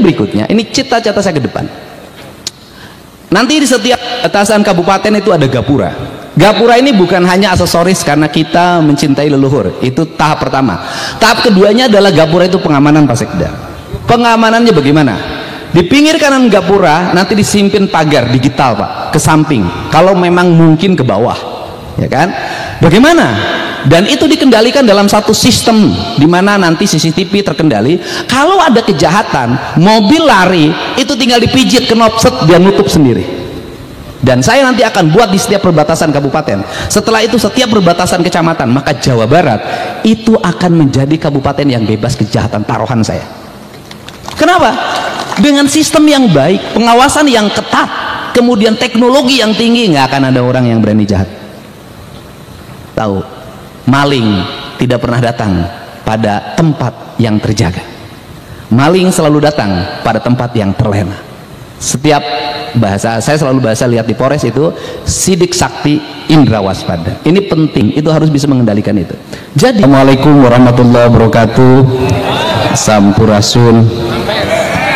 yang berikutnya, ini cita-cita saya ke depan. Nanti di setiap batasan kabupaten itu ada gapura. Gapura ini bukan hanya aksesoris karena kita mencintai leluhur, itu tahap pertama. Tahap keduanya adalah gapura itu pengamanan Pak Sekda. Pengamanannya bagaimana? Di pinggir kanan gapura nanti disimpin pagar digital Pak, ke samping, kalau memang mungkin ke bawah, ya kan? Bagaimana? Dan itu dikendalikan dalam satu sistem di mana nanti CCTV terkendali. Kalau ada kejahatan, mobil lari, itu tinggal dipijit knop set, dia nutup sendiri. Dan saya nanti akan buat di setiap perbatasan kabupaten. Setelah itu setiap perbatasan kecamatan, maka Jawa Barat itu akan menjadi kabupaten yang bebas kejahatan, taruhan saya. Kenapa? Dengan sistem yang baik, pengawasan yang ketat, kemudian teknologi yang tinggi, nggak akan ada orang yang berani jahat. Tahu? Maling tidak pernah datang pada tempat yang terjaga. Maling selalu datang pada tempat yang terlena. Setiap bahasa, saya selalu bahasa lihat di Polres itu sidik sakti indra waspada. Ini penting, itu harus bisa mengendalikan itu. Jadi, Assalamualaikum warahmatullahi wabarakatuh. Sampurasun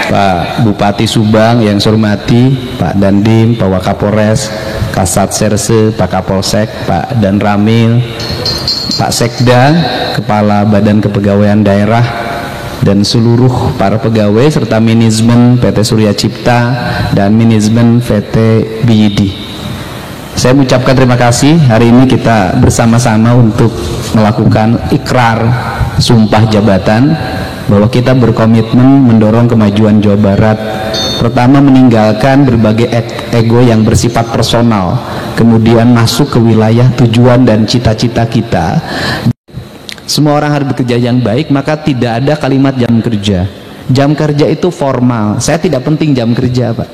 Pak Bupati Subang yang saya hormati, Pak Dandim, Pak Wakapolres, Kasat Serse, Pak Kapolsek, Pak Dan Ramil, Pak Sekda, Kepala Badan Kepegawaian Daerah, dan seluruh para pegawai serta manajemen PT Surya Cipta dan manajemen PT BID. Saya mengucapkan terima kasih. Hari ini kita bersama-sama untuk melakukan ikrar sumpah jabatan bahwa kita berkomitmen mendorong kemajuan Jawa Barat. Pertama, meninggalkan berbagai ego yang bersifat personal, kemudian masuk ke wilayah tujuan dan cita-cita kita. Semua orang harus bekerja yang baik, maka tidak ada kalimat jam kerja. Jam kerja itu formal. Saya tidak penting jam kerja, Pak.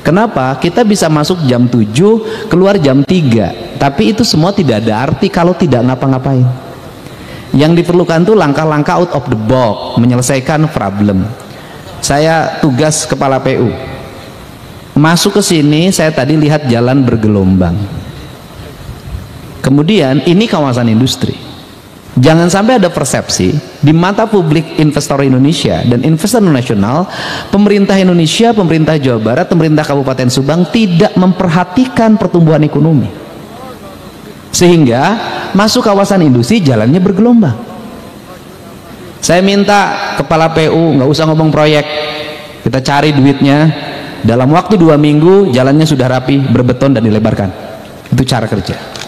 Kenapa? Kita bisa masuk jam 7, keluar jam 3, tapi itu semua tidak ada arti kalau tidak ngapa-ngapain. Yang diperlukan itu langkah-langkah out of the box, menyelesaikan problem. Saya tugas kepala PU, masuk ke sini, saya tadi lihat jalan bergelombang. Kemudian ini kawasan industri. Jangan sampai ada persepsi di mata publik investor Indonesia dan investor nasional, pemerintah Indonesia, pemerintah Jawa Barat, pemerintah Kabupaten Subang tidak memperhatikan pertumbuhan ekonomi, sehingga masuk kawasan industri jalannya bergelombang. Saya minta kepala PU nggak usah ngomong proyek, kita cari duitnya, dalam waktu 2 minggu jalannya sudah rapi, berbeton dan dilebarkan. Itu cara kerja.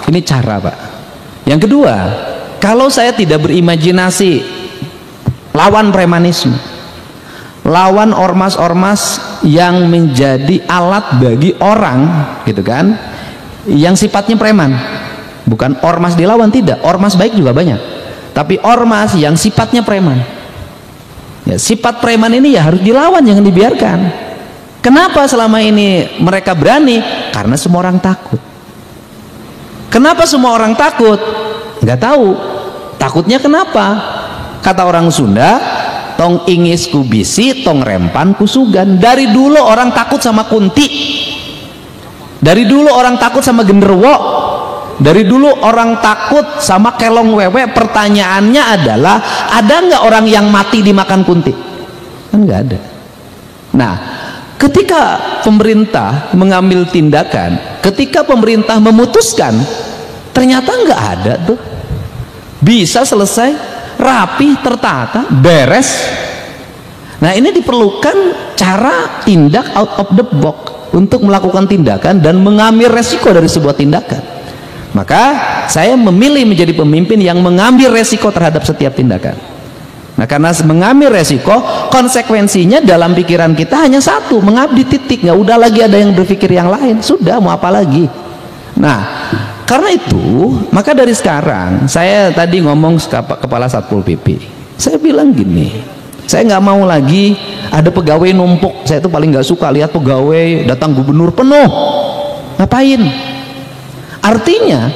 Ini cara, Pak. Yang kedua, kalau saya tidak berimajinasi lawan premanisme, lawan ormas-ormas yang menjadi alat bagi orang, gitu kan, yang sifatnya preman. Bukan ormas dilawan, tidak, ormas baik juga banyak, tapi ormas yang sifatnya preman, ya, sifat preman ini ya harus dilawan, jangan dibiarkan. Kenapa selama ini mereka berani? Karena semua orang takut. Kenapa semua orang takut? Nggak tahu. Takutnya kenapa? Kata orang Sunda, tong ingis kubisi, tong rempan kusugan. Dari dulu orang takut sama kunti, dari dulu orang takut sama genderuwo, dari dulu orang takut sama kelong wewe. Pertanyaannya adalah, ada nggak orang yang mati dimakan kunti? Kan nggak ada. Nah, ketika pemerintah mengambil tindakan, ketika pemerintah memutuskan, ternyata nggak ada tuh, bisa selesai, rapi, tertata, beres. Nah, ini diperlukan cara tindak out of the box untuk melakukan tindakan dan mengambil resiko dari sebuah tindakan. Maka saya memilih menjadi pemimpin yang mengambil resiko terhadap setiap tindakan. Nah, karena mengambil resiko, konsekuensinya dalam pikiran kita hanya satu, mengabdi, titik. Nggak udah lagi ada yang berpikir yang lain, sudah mau apa lagi. Nah, karena itu maka dari sekarang, saya tadi ngomong kepala Satpol PP, saya bilang gini, saya nggak mau lagi ada pegawai numpuk. Saya itu paling nggak suka lihat pegawai datang gubernur penuh. Ngapain? Artinya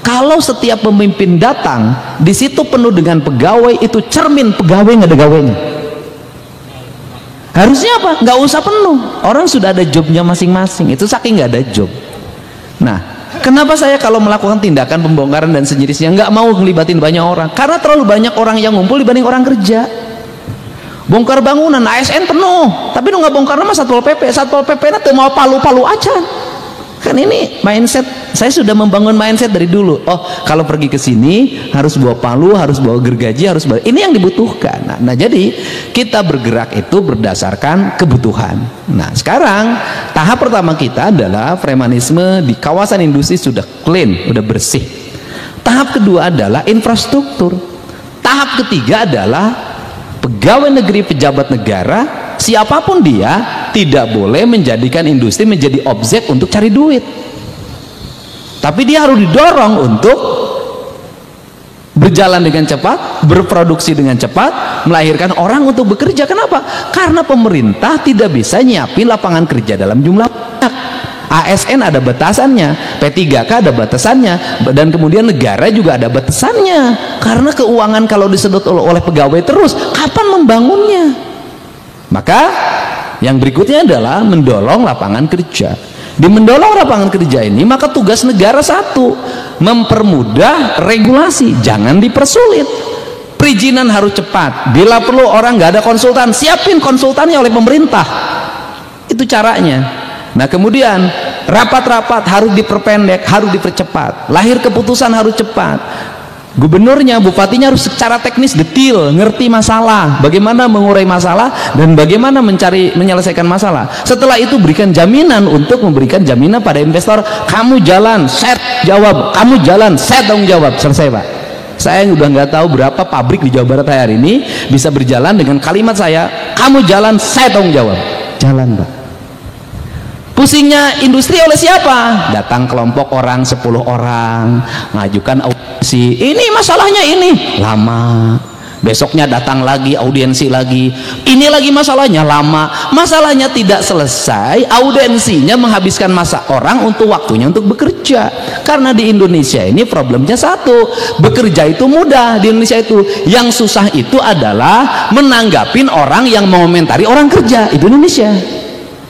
kalau setiap pemimpin datang di situ penuh dengan pegawai, itu cermin pegawai nggak ada gawainya. Harusnya apa? Nggak usah penuh, orang sudah ada jobnya masing-masing. Itu saking nggak ada job. Nah, kenapa saya kalau melakukan tindakan pembongkaran dan sejenisnya nggak mau ngelibatin banyak orang? Karena terlalu banyak orang yang ngumpul dibanding orang kerja. Bongkar bangunan ASN penuh, tapi nu nggak bongkar mah Satpol PP. Satpol PP nanti mau palu-palu aja. Kan ini mindset, saya sudah membangun mindset dari dulu. Oh, kalau pergi ke sini harus bawa palu, harus bawa gergaji, harus bawa. Ini yang dibutuhkan. Nah, jadi kita bergerak itu berdasarkan kebutuhan. Nah, sekarang tahap pertama kita adalah premanisme di kawasan industri sudah clean, sudah bersih. Tahap kedua adalah infrastruktur. Tahap ketiga adalah pegawai negeri, pejabat negara, siapapun dia, tidak boleh menjadikan industri menjadi objek untuk cari duit, tapi dia harus didorong untuk berjalan dengan cepat, berproduksi dengan cepat, melahirkan orang untuk bekerja. Kenapa? Karena pemerintah tidak bisa nyiapin lapangan kerja dalam jumlah banyak. ASN ada batasannya, P3K ada batasannya, dan kemudian negara juga ada batasannya. Karena keuangan kalau disedot oleh pegawai terus, kapan membangunnya? Maka yang berikutnya adalah mendorong lapangan kerja. Di mendorong lapangan kerja ini, maka tugas negara satu, mempermudah regulasi, jangan dipersulit. Perizinan harus cepat. Bila perlu orang nggak ada konsultan, siapin konsultannya oleh pemerintah. Itu caranya. Nah, kemudian rapat-rapat harus diperpendek, harus dipercepat. Lahir keputusan harus cepat. Gubernurnya, bupatinya harus secara teknis detail, ngerti masalah, bagaimana mengurai masalah dan bagaimana menyelesaikan masalah. Setelah itu berikan jaminan untuk memberikan jaminan pada investor, kamu jalan, set jawab, kamu jalan, set tanggung jawab. Selesai, Pak. Saya udah nggak tahu berapa pabrik di Jawa Barat hari ini bisa berjalan dengan kalimat saya, kamu jalan, set tanggung jawab. Jalan, Pak. Pusingnya industri oleh siapa? Datang kelompok orang, 10 orang, ngajukan audiensi, ini masalahnya ini, lama. Besoknya datang lagi, audiensi lagi, ini lagi masalahnya, lama. Masalahnya tidak selesai, audiensinya menghabiskan masa orang untuk waktunya untuk bekerja. Karena di Indonesia ini problemnya satu, bekerja itu mudah di Indonesia itu, yang susah itu adalah menanggapin orang yang mengomentari orang kerja. Itu Indonesia.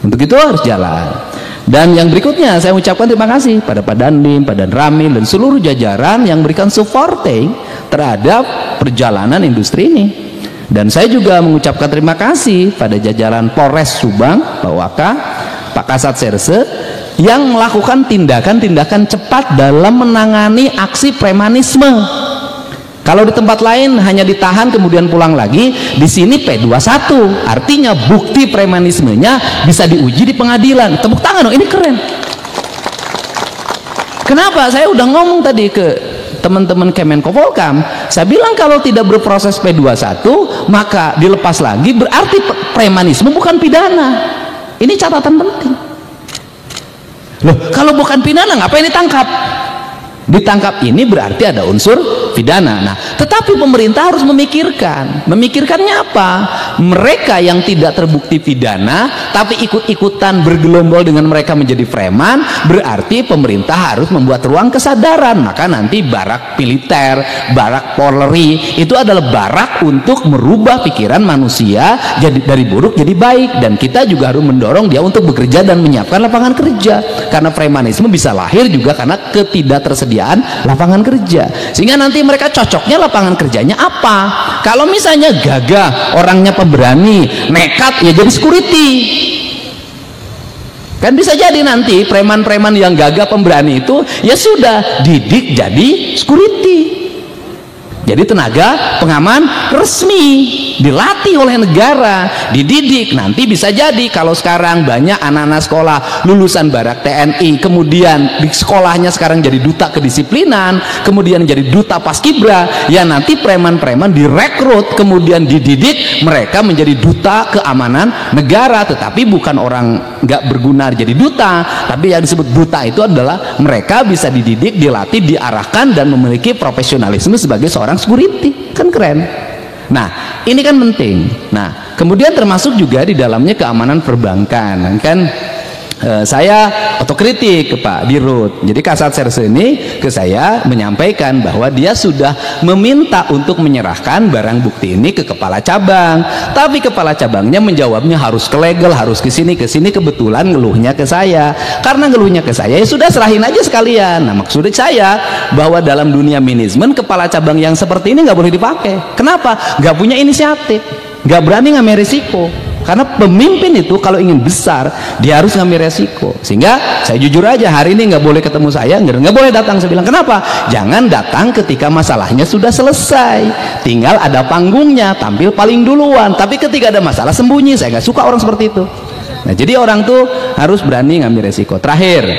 Untuk itu harus jalan. Dan yang berikutnya saya ucapkan terima kasih pada Pak Dandim, Pak Dan Ramil dan seluruh jajaran yang berikan supporting terhadap perjalanan industri ini. Dan saya juga mengucapkan terima kasih pada jajaran Polres Subang, Pak Waka, Pak Kasat Serse yang melakukan tindakan-tindakan cepat dalam menangani aksi premanisme. Kalau di tempat lain hanya ditahan kemudian pulang lagi, di sini P21, artinya bukti premanismenya bisa diuji di pengadilan. Tepuk tangan dong, ini keren. Kenapa? Saya udah ngomong tadi ke teman-teman Kemenko Polkam, saya bilang kalau tidak berproses P21 maka dilepas lagi, berarti premanisme bukan pidana. Ini catatan penting. Loh, kalau bukan pidana ngapain ditangkap? Ditangkap ini berarti ada unsur pidana. Nah, tetapi pemerintah harus memikirkannya apa? Mereka yang tidak terbukti pidana tapi ikut-ikutan bergelombol dengan mereka menjadi preman, berarti pemerintah harus membuat ruang kesadaran. Maka nanti barak militer, barak Polri itu adalah barak untuk merubah pikiran manusia jadi dari buruk jadi baik, dan kita juga harus mendorong dia untuk bekerja dan menyiapkan lapangan kerja. Karena premanisme bisa lahir juga karena ketidaktersediaan lapangan kerja, sehingga nanti mereka cocoknya lapangan kerjanya apa? Kalau misalnya gagah, orangnya pemberani, nekat, ya jadi security. Kan bisa jadi nanti preman-preman yang gagah pemberani itu ya sudah didik jadi security, jadi tenaga pengaman resmi, dilatih oleh negara, dididik. Nanti bisa jadi kalau sekarang banyak anak-anak sekolah lulusan barak TNI kemudian di sekolahnya sekarang jadi duta kedisiplinan, kemudian jadi duta paskibra, ya nanti preman-preman direkrut kemudian dididik mereka menjadi duta keamanan negara, tetapi bukan orang nggak berguna jadi duta, tapi yang disebut duta itu adalah mereka bisa dididik, dilatih, diarahkan dan memiliki profesionalisme sebagai seorang security. Kan keren. Nah, ini kan penting. Nah, kemudian termasuk juga di dalamnya keamanan perbankan. Kan saya otokritik ke Pak Dirut. Jadi Kasat Serse ini ke saya menyampaikan bahwa dia sudah meminta untuk menyerahkan barang bukti ini ke kepala cabang. Tapi kepala cabangnya menjawabnya harus ke legal, harus ke sini. Kebetulan ngeluhnya ke saya. Karena ngeluhnya ke saya, ya sudah serahin aja sekalian. Nah, maksudnya saya bahwa dalam dunia manajemen kepala cabang yang seperti ini nggak boleh dipakai. Kenapa? Nggak punya inisiatif. nggak berani ngambil resiko. Karena pemimpin itu kalau ingin besar dia harus ngambil resiko. Sehingga saya jujur aja, hari ini nggak boleh ketemu saya, nggak boleh datang. Saya bilang kenapa? Jangan datang ketika masalahnya sudah selesai, tinggal ada panggungnya, tampil paling duluan. Tapi ketika ada masalah sembunyi. Saya nggak suka orang seperti itu. Nah, jadi orang tuh harus berani ngambil resiko. Terakhir,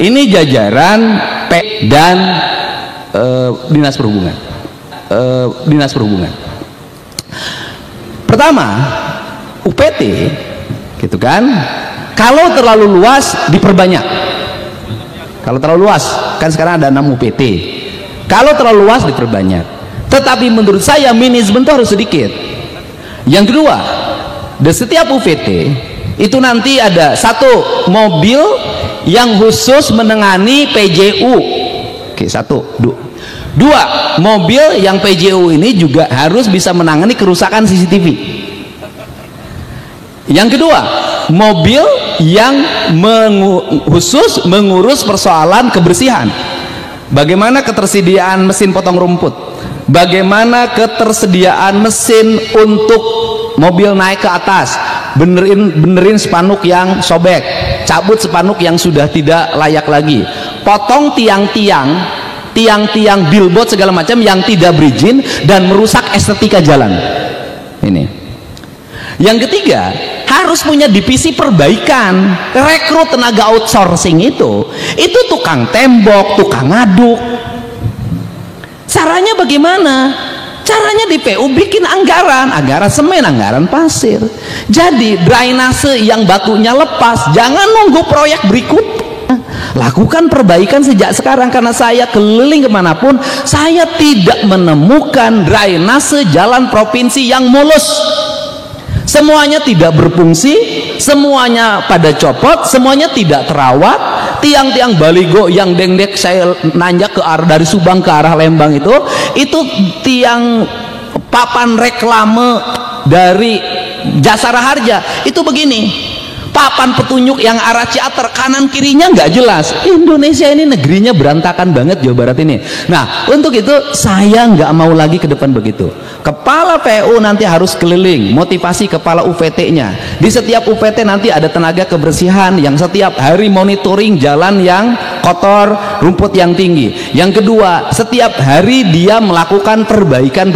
ini jajaran P dan Dinas Perhubungan. Dinas Perhubungan. Pertama, UPT gitu kan, kalau terlalu luas diperbanyak. Kalau terlalu luas, kan sekarang ada 6 UPT, kalau terlalu luas diperbanyak. Tetapi menurut saya manajemen itu harus sedikit. Yang kedua, di setiap UPT itu nanti ada satu mobil yang khusus menangani PJU. Oke, satu. Dua, mobil yang PJU ini juga harus bisa menangani kerusakan CCTV. Yang kedua, mobil yang khusus mengurus persoalan kebersihan. Bagaimana ketersediaan mesin potong rumput, bagaimana ketersediaan mesin untuk mobil naik ke atas, benerin spanduk yang sobek, cabut spanduk yang sudah tidak layak lagi, potong tiang-tiang billboard segala macam yang tidak berizin dan merusak estetika jalan. Ini. Yang ketiga, harus punya divisi perbaikan. Rekrut tenaga outsourcing itu tukang tembok, tukang ngaduk. Caranya bagaimana? Caranya di PU bikin anggaran semen, anggaran pasir. Jadi drainase yang batunya lepas, jangan nunggu proyek berikut. Lakukan perbaikan sejak sekarang. Karena saya keliling kemanapun, saya tidak menemukan drainase jalan provinsi yang mulus. Semuanya tidak berfungsi, semuanya pada copot, semuanya tidak terawat. Tiang-tiang baligo yang dendek saya nanjak ke arah dari Subang ke arah Lembang itu tiang papan reklame dari Jasara Harja itu begini. Papan petunjuk yang arah Ciater kanan kirinya nggak jelas. Indonesia ini negerinya berantakan banget, Jawa Barat ini. Nah, untuk itu saya nggak mau lagi ke depan begitu. Kepala PU nanti harus keliling, motivasi kepala UPT-nya. Di setiap UPT nanti ada tenaga kebersihan yang setiap hari monitoring jalan yang kotor, rumput yang tinggi. Yang kedua, setiap hari dia melakukan perbaikan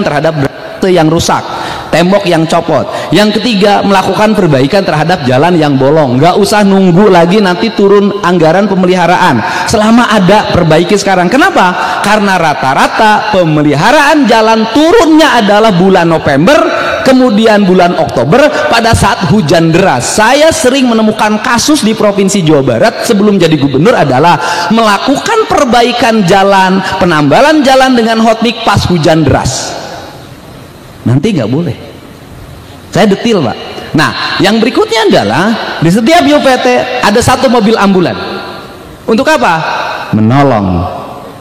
terhadap yang rusak, tembok yang copot. Yang ketiga, melakukan perbaikan terhadap jalan yang bolong. Nggak usah nunggu lagi nanti turun anggaran pemeliharaan. Selama ada, perbaiki sekarang. Kenapa? Karena rata-rata pemeliharaan jalan turunnya adalah bulan November, kemudian bulan Oktober pada saat hujan deras. Saya sering menemukan kasus di Provinsi Jawa Barat sebelum jadi gubernur adalah melakukan perbaikan jalan, penambalan jalan dengan hotmix pas hujan deras. Nanti nggak boleh. Saya detil, Pak. Nah, yang berikutnya adalah di setiap UPT ada satu mobil ambulan. Untuk apa? Menolong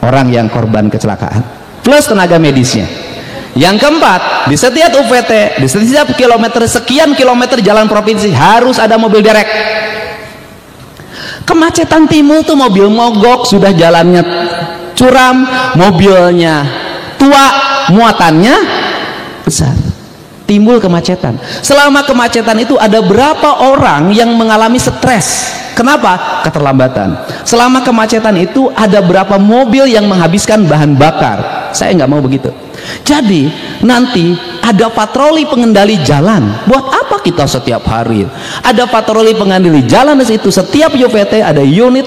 orang yang korban kecelakaan plus tenaga medisnya. Yang keempat, di setiap UPT, di setiap sekian kilometer jalan provinsi harus ada mobil derek. Kemacetan timbul tuh mobil mogok, sudah jalannya curam, mobilnya tua, muatannya besar, timbul kemacetan. Selama kemacetan itu ada berapa orang yang mengalami stres? Kenapa? Keterlambatan. Selama kemacetan itu ada berapa mobil yang menghabiskan bahan bakar? Saya nggak mau begitu. Jadi nanti ada patroli pengendali jalan. Buat apa kita setiap hari ada patroli pengendali jalan? Di situ setiap UPT ada unit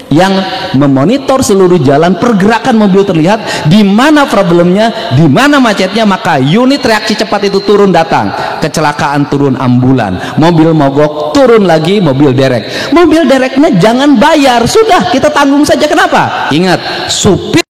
yang memonitor seluruh jalan, pergerakan mobil terlihat, di mana problemnya, di mana macetnya, maka unit reaksi cepat itu turun datang. Kecelakaan turun ambulan, mobil mogok turun lagi mobil derek. Mobil dereknya jangan bayar, sudah kita tanggung saja. Kenapa? Ingat, supir